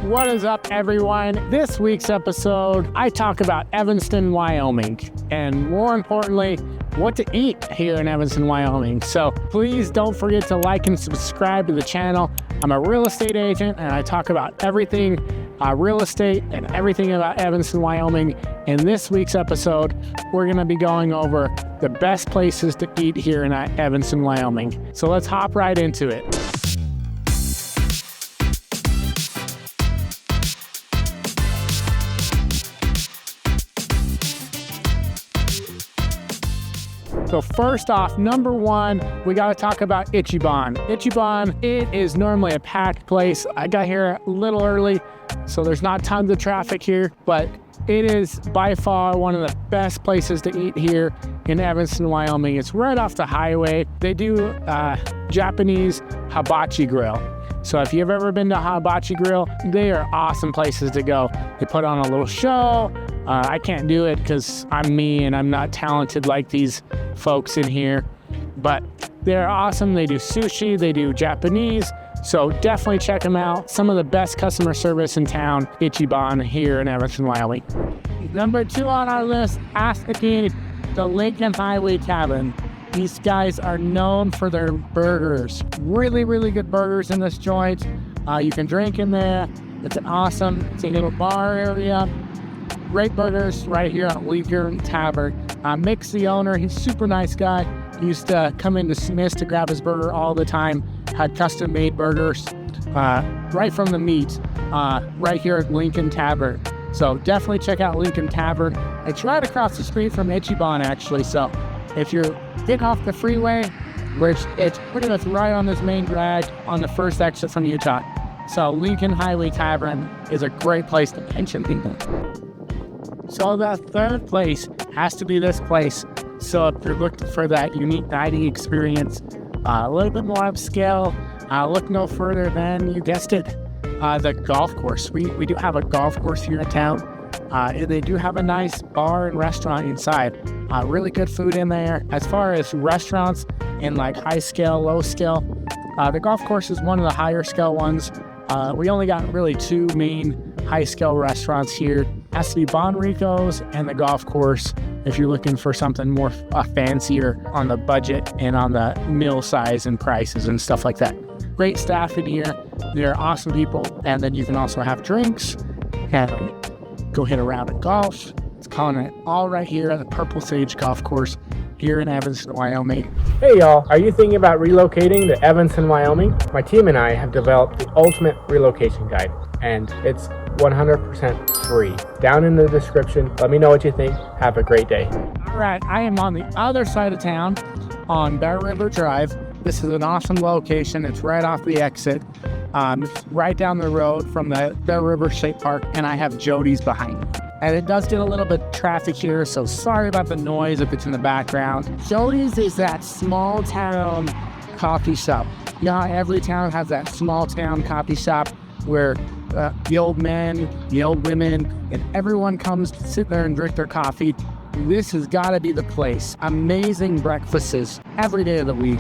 What is up, everyone? This week's episode, I talk about Evanston, Wyoming, and more importantly, what to eat here in Evanston, Wyoming. So please don't forget to like and subscribe to the channel. I'm a real estate agent, and I talk about everything real estate and everything about Evanston, Wyoming. In this week's episode, we're going to be going over the best places to eat here in Evanston, Wyoming. So let's hop right into it. So first off, number one, we got to talk about Ichiban. Ichiban, it is normally a packed place. I got here a little early, so there's not tons of traffic here, but it is by far one of the best places to eat here in Evanston, Wyoming. It's right off the highway. They do Japanese hibachi grill. So if you've ever been to Hibachi Grill, they are awesome places to go. They put on a little show. I can't do it because I'm me and I'm not talented like these folks in here, but they're awesome. They do sushi, they do Japanese, so definitely check them out. Some of the best customer service in town, Ichiban here in Evanston, Wyoming. Number two on our list has to be the Lincoln Highway Tavern. These guys are known for their burgers. Really, really good burgers in this joint. You can drink in there. It's it's a little bar area. Great burgers right here at Lincoln Tavern. Mick's the owner. He's a super nice guy. He used to come into Smith's to grab his burger all the time. Had custom made burgers right from the meat right here at Lincoln Tavern. So definitely check out Lincoln Tavern. It's right across the street from Ichiban, actually. So if you're getting off the freeway, which it's pretty much right on this main drag on the first exit from Utah. So Lincoln Highway Tavern is a great place to mention people. So the third place has to be this place. So if you're looking for that unique dining experience, a little bit more upscale, look no further than, you guessed it, the golf course. We do have a golf course here in town. They do have a nice bar and restaurant inside. Really good food in there. As far as restaurants in like high scale, low scale, the golf course is one of the higher scale ones. We only got really two main high scale restaurants here. Has to be Bon Rico's and the golf course if you're looking for something more fancier on the budget and on the meal size and prices and stuff like that. Great staff in here. They're awesome people. And then you can also have drinks and go hit a round of golf. It's calling it all right here at the Purple Sage Golf Course here in Evanston, Wyoming. Hey y'all, are you thinking about relocating to Evanston, Wyoming? My team and I have developed the ultimate relocation guide, and it's 100% free. Down in the description, let me know what you think. Have a great day. All right, I am on the other side of town on Bear River Drive. This is an awesome location. It's right off the exit, right down the road from the Bear River State Park, and I have Jody's behind me. And it does get a little bit of traffic here, so sorry about the noise if it's in the background. Jody's is that small town coffee shop. You know how every town has that small town coffee shop where the old men, the old women, and everyone comes to sit there and drink their coffee. This has got to be the place. Amazing breakfasts every day of the week.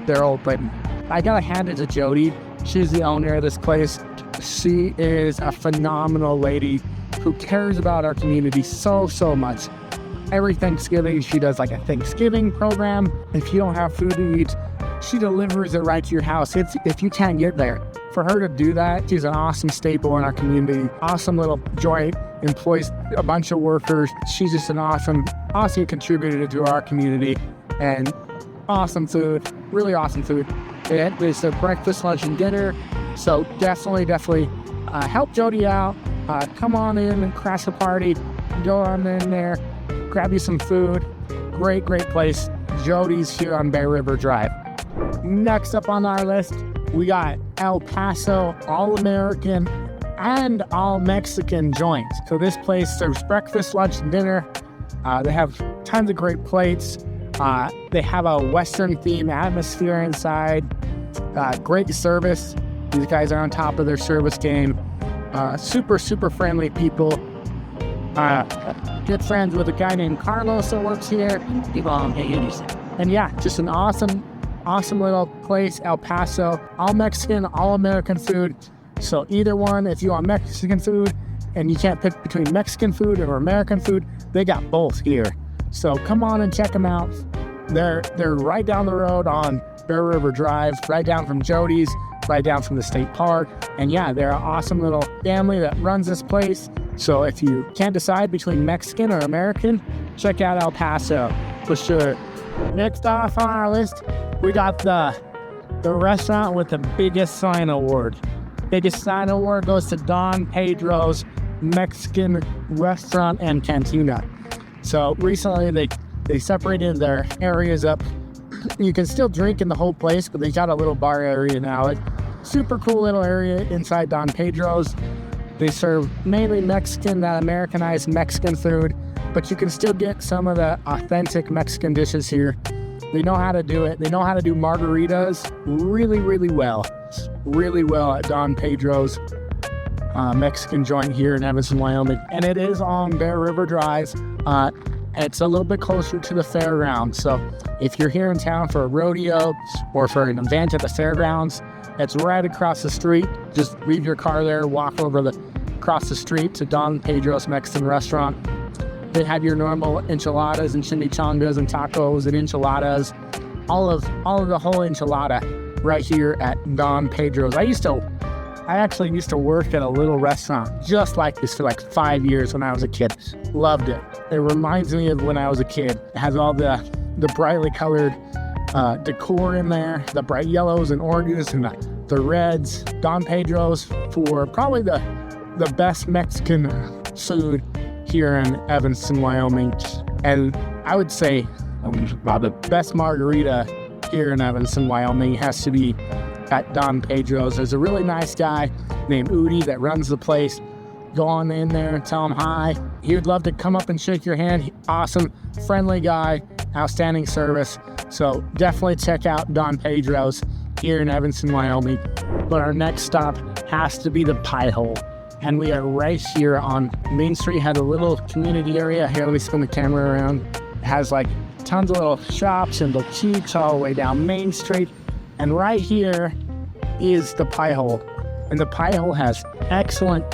They're open. I got to hand it to Jody. She's the owner of this place. She is a phenomenal lady who cares about our community so much. Every Thanksgiving, she does like a Thanksgiving program. If you don't have food to eat, she delivers it right to your house if you can't get there. For her to do that, she's an awesome staple in our community. Awesome little joint, employs a bunch of workers. She's just an awesome contributor to our community, and awesome food, really awesome food. It is a breakfast, lunch, and dinner. So definitely help Jody out. Come on in and crash a party. Go on in there, grab you some food. Great place. Jody's here on Bear River Drive. Next up on our list, we got El Paso All-American and All-Mexican joints. So this place serves breakfast, lunch, and dinner. They have tons of great plates. They have a Western theme atmosphere inside. Great service. These guys are on top of their service game. Super friendly people. Good friends with a guy named Carlos that works here. And yeah, just an awesome little place, El Paso. All Mexican, all American food. So either one, if you want Mexican food and you can't pick between Mexican food or American food, they got both here. So come on and check them out. They're right down the road on Bear River Drive, right down from Jody's, right down from the state park. And yeah, they're an awesome little family that runs this place. So if you can't decide between Mexican or American, check out El Paso for sure. Next off on our list, we got the restaurant with the biggest sign award. Biggest sign award goes to Don Pedro's Mexican Restaurant and Cantina. So recently they separated their areas up. You can still drink in the whole place, but they got a little bar area now. It's super cool little area inside Don Pedro's. They serve mainly Mexican, that Americanized Mexican food, but you can still get some of the authentic Mexican dishes here. They know how to do it. They know how to do margaritas really, really well. Really well at Don Pedro's Mexican joint here in Evanston, Wyoming. And it is on Bear River Drive. It's a little bit closer to the fairgrounds. So if you're here in town for a rodeo or for an event at the fairgrounds, it's right across the street. Just leave your car there, walk across the street to Don Pedro's Mexican Restaurant. They have your normal enchiladas and chimichangas and tacos and enchiladas, all of the whole enchilada right here at Don Pedro's. I actually used to work at a little restaurant just like this for like 5 years when I was a kid. Loved it. It reminds me of when I was a kid. It has all the brightly colored decor in there, the bright yellows and oranges and the reds. Don Pedro's for probably the best Mexican food here in Evanston, Wyoming. And I would say the best margarita here in Evanston, Wyoming has to be at Don Pedro's. There's a really nice guy named Udi that runs the place. Go on in there and tell him hi. He would love to come up and shake your hand. Awesome, friendly guy, outstanding service. So definitely check out Don Pedro's here in Evanston, Wyoming. But our next stop has to be the Pie Hole. And we are right here on Main Street. Has a little community area. Here, let me spin the camera around. It has like tons of little shops and boutiques all the way down Main Street. And right here is the Pie Hole. And the Pie Hole has excellent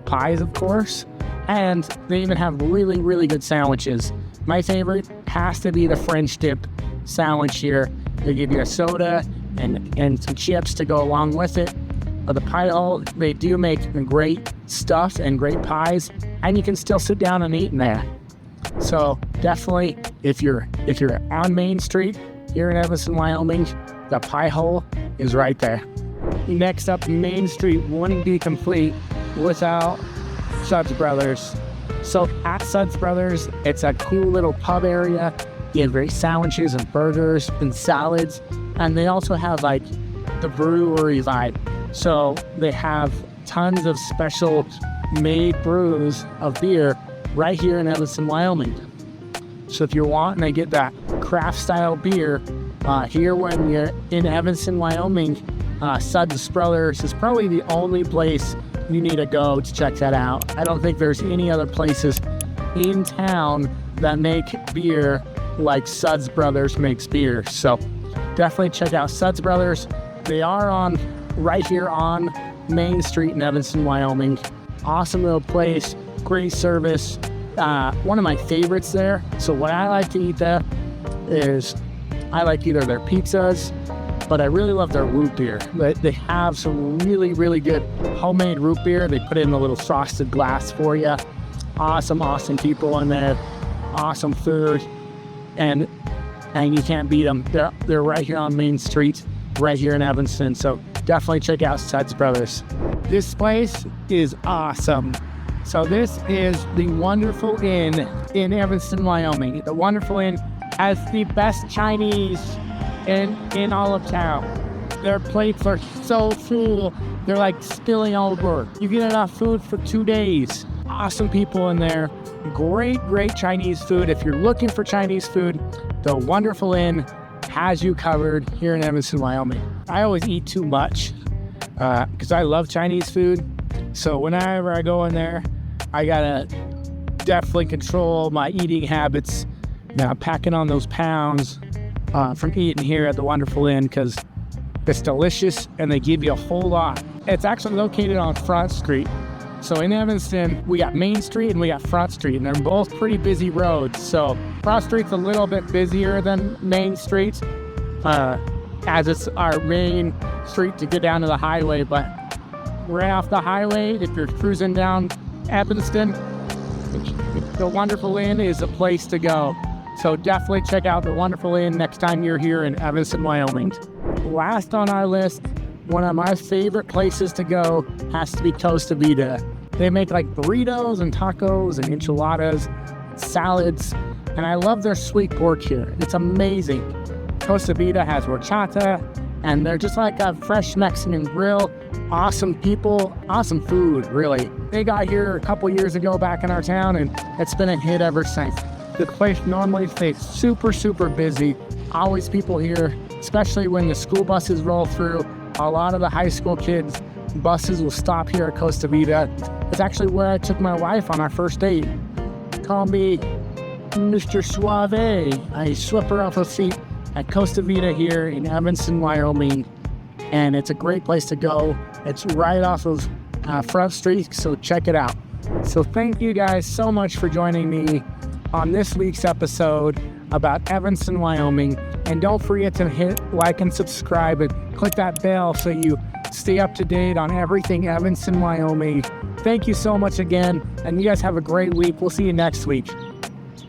pies, of course. And they even have really, really good sandwiches. My favorite has to be the French dip sandwich here. They give you a soda and some chips to go along with it. But the Pie Hole, they do make great stuff and great pies, and you can still sit down and eat in there. So definitely, if you're on Main Street here in Evanston, Wyoming, the Pie Hole is right there. Next up, Main Street wouldn't be complete without Suds Brothers. So at Suds Brothers, it's a cool little pub area. You have great sandwiches and burgers and salads, and they also have like the brewery vibe. So they have tons of special made brews of beer right here in Evanston, Wyoming. So if you're wanting to get that craft style beer here when you're in Evanston, Wyoming, Suds Brothers is probably the only place you need to go to check that out. I don't think there's any other places in town that make beer like Suds Brothers makes beer. So definitely check out Suds Brothers. They are right here on Main Street in Evanston, Wyoming. Awesome little place, great service. One of my favorites there. So what I like to eat there is I like either their pizzas, but I really love their root beer. They have some really, really good homemade root beer. They put it in a little frosted glass for you. Awesome people in there. Awesome food. And you can't beat them. They're right here on Main Street, right here in Evanston. So definitely check out Suds Brothers. This place is awesome. So this is the Wonderful Inn in Evanston, Wyoming. The Wonderful Inn has the best Chinese in all of town. Their plates are so full, they're like spilling over. You get enough food for 2 days. Awesome people in there. Great Chinese food. If you're looking for Chinese food, the Wonderful Inn has you covered here in Evanston, Wyoming. I always eat too much because I love Chinese food. So whenever I go in there, I gotta definitely control my eating habits. Now packing on those pounds from eating here at the Wonderful Inn because it's delicious and they give you a whole lot It's actually located on Front Street. So in Evanston, we got Main Street and we got Front Street, and they're both pretty busy roads. So Front Street's a little bit busier than Main Street, as it's our main street to get down to the highway. But right off the highway, if you're cruising down Evanston, the Wonderful Inn is a place to go. So definitely check out the Wonderful Inn next time you're here in Evanston, Wyoming. Last on our list, one of my favorite places to go has to be Costa Vida. They make like burritos and tacos and enchiladas, salads, and I love their sweet pork here. It's amazing. Costa Vida has horchata, and they're just like a fresh Mexican grill. Awesome people, awesome food, really. They got here a couple years ago back in our town, and it's been a hit ever since. The place normally stays super, super busy. Always people here, especially when the school buses roll through. A lot of the high school kids, buses will stop here at Costa Vida. It's actually where I took my wife on our first date. Call me Mr. Suave. I swept her off her feet at Costa Vida here in Evanston, Wyoming. And it's a great place to go. It's right off of Front Street, so check it out. So thank you guys so much for joining me on this week's episode about Evanston, Wyoming. And don't forget to hit like and subscribe and click that bell so you stay up to date on everything Evanston, Wyoming. Thank you so much again, and you guys have a great week. We'll see you next week.